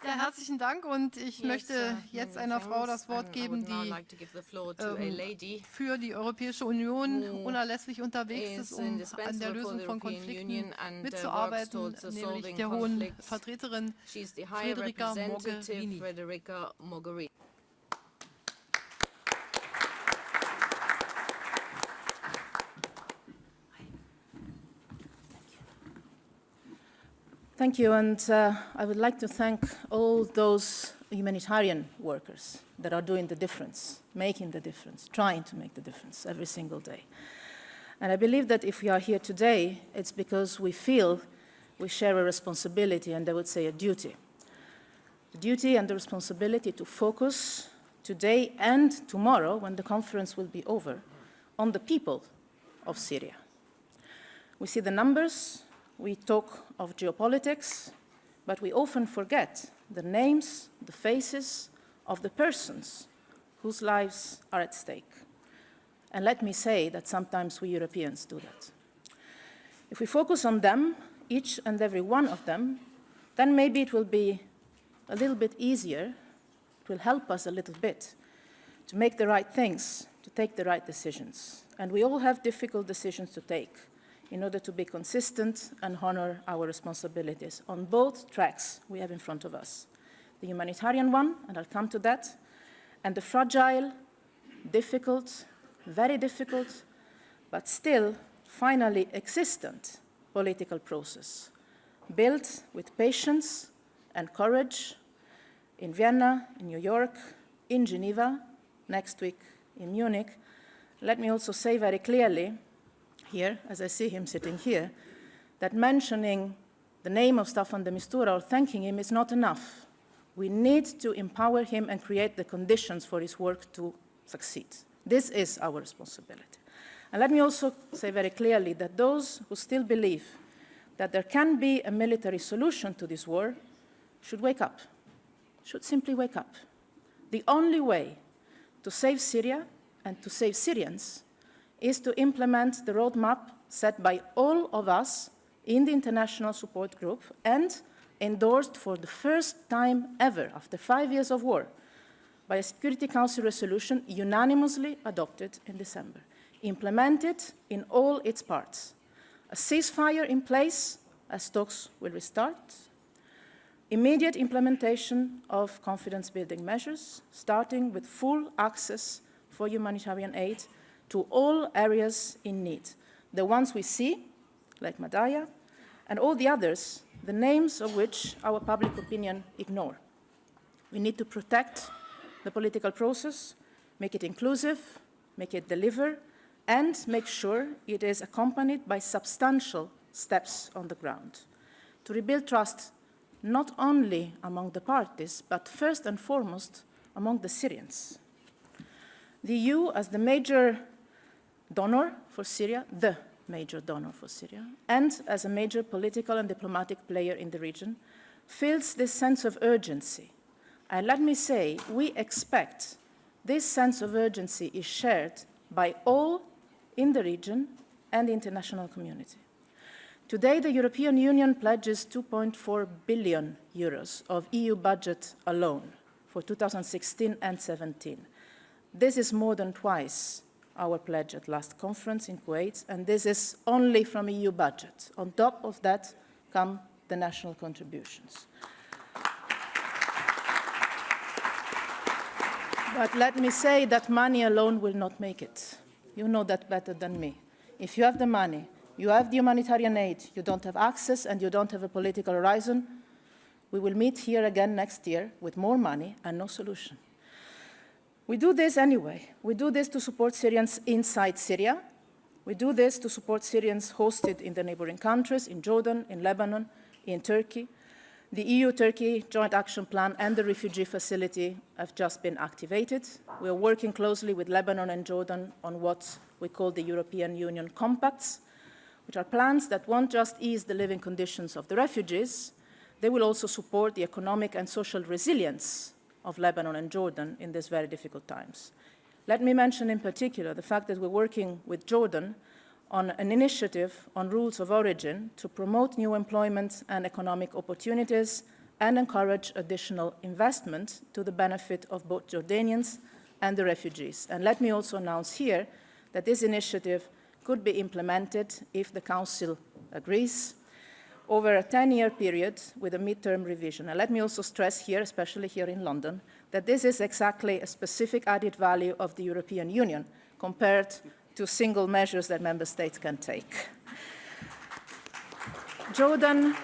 Ja, herzlichen Dank und ich möchte jetzt einer Frau das Wort geben, die für die Europäische Union unerlässlich unterwegs ist, um an der Lösung von Konflikten mitzuarbeiten, nämlich der Hohen Vertreterin Federica Mogherini. Thank you, and I would like to thank all those humanitarian workers that are doing the difference, making the difference, trying to make the difference every single day. And I believe that if we are here today, it's because we feel we share a responsibility, and I would say a duty. The duty and the responsibility to focus today and tomorrow, when the conference will be over, on the people of Syria. We see the numbers, we talk of geopolitics, but we often forget the names, the faces of the persons whose lives are at stake. And let me say that sometimes we Europeans do that. If we focus on them, each and every one of them, then maybe it will be a little bit easier, it will help us a little bit to make the right things, to take the right decisions. And we all have difficult decisions to take in order to be consistent and honor our responsibilities on both tracks we have in front of us. The humanitarian one, and I'll come to that, and the fragile, difficult, very difficult, but still finally existent political process, built with patience and courage in Vienna, in New York, in Geneva, next week in Munich. Let me also say very clearly here, as I see him sitting here, that mentioning the name of Staffan de Mistura or thanking him is not enough. We need to empower him and create the conditions for his work to succeed. This is our responsibility. And let me also say very clearly that those who still believe that there can be a military solution to this war should wake up, should simply wake up. The only way to save Syria and to save Syrians is to implement the roadmap set by all of us in the international support group and endorsed for the first time ever after 5 years of war by a Security Council resolution unanimously adopted in December, implemented in all its parts. A ceasefire in place as talks will restart, immediate implementation of confidence-building measures, starting with full access for humanitarian aid to all areas in need, the ones we see, like Madaya, and all the others, the names of which our public opinion ignore. We need to protect the political process, make it inclusive, make it deliver, and make sure it is accompanied by substantial steps on the ground to rebuild trust not only among the parties, but first and foremost among the Syrians. The EU, as the major donor for Syria, the major donor for Syria, and as a major political and diplomatic player in the region, feels this sense of urgency. And let me say, we expect this sense of urgency is shared by all in the region and the international community. Today, the European Union pledges 2.4 billion euros of EU budget alone for 2016 and 17. This is more than twice our pledge at last conference in Kuwait, and this is only from EU budget. On top of that come the national contributions. But let me say that money alone will not make it. You know that better than me. If you have the money, you have the humanitarian aid, you don't have access, and you don't have a political horizon, we will meet here again next year with more money and no solution. We do this anyway. We do this to support Syrians inside Syria. We do this to support Syrians hosted in the neighboring countries, in Jordan, in Lebanon, in Turkey. The EU-Turkey Joint Action Plan and the refugee facility have just been activated. We are working closely with Lebanon and Jordan on what we call the European Union compacts, which are plans that won't just ease the living conditions of the refugees, they will also support the economic and social resilience of Lebanon and Jordan in these very difficult times. Let me mention in particular the fact that we're working with Jordan on an initiative on rules of origin to promote new employment and economic opportunities and encourage additional investment to the benefit of both Jordanians and the refugees. And let me also announce here that this initiative could be implemented, if the Council agrees, over a 10-year period with a midterm revision. And let me also stress here, especially here in London, that this is exactly a specific added value of the European Union compared to single measures that member states can take. Jordan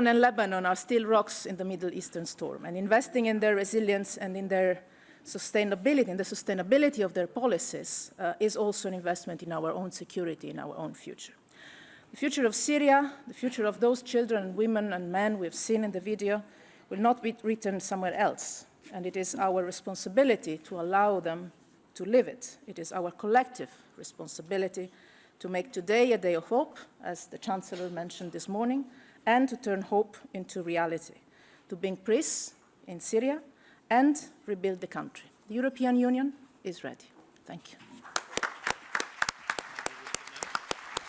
and Lebanon are still rocks in the Middle Eastern storm, and investing in their resilience and in their sustainability, in the sustainability of their policies, is also an investment in our own security, in our own future. The future of Syria, the future of those children, women and men we've seen in the video, will not be written somewhere else, and it is our responsibility to allow them to live it. It is our collective responsibility to make today a day of hope, as the Chancellor mentioned this morning, and to turn hope into reality, to bring peace in Syria and rebuild the country. The European Union is ready. Thank you.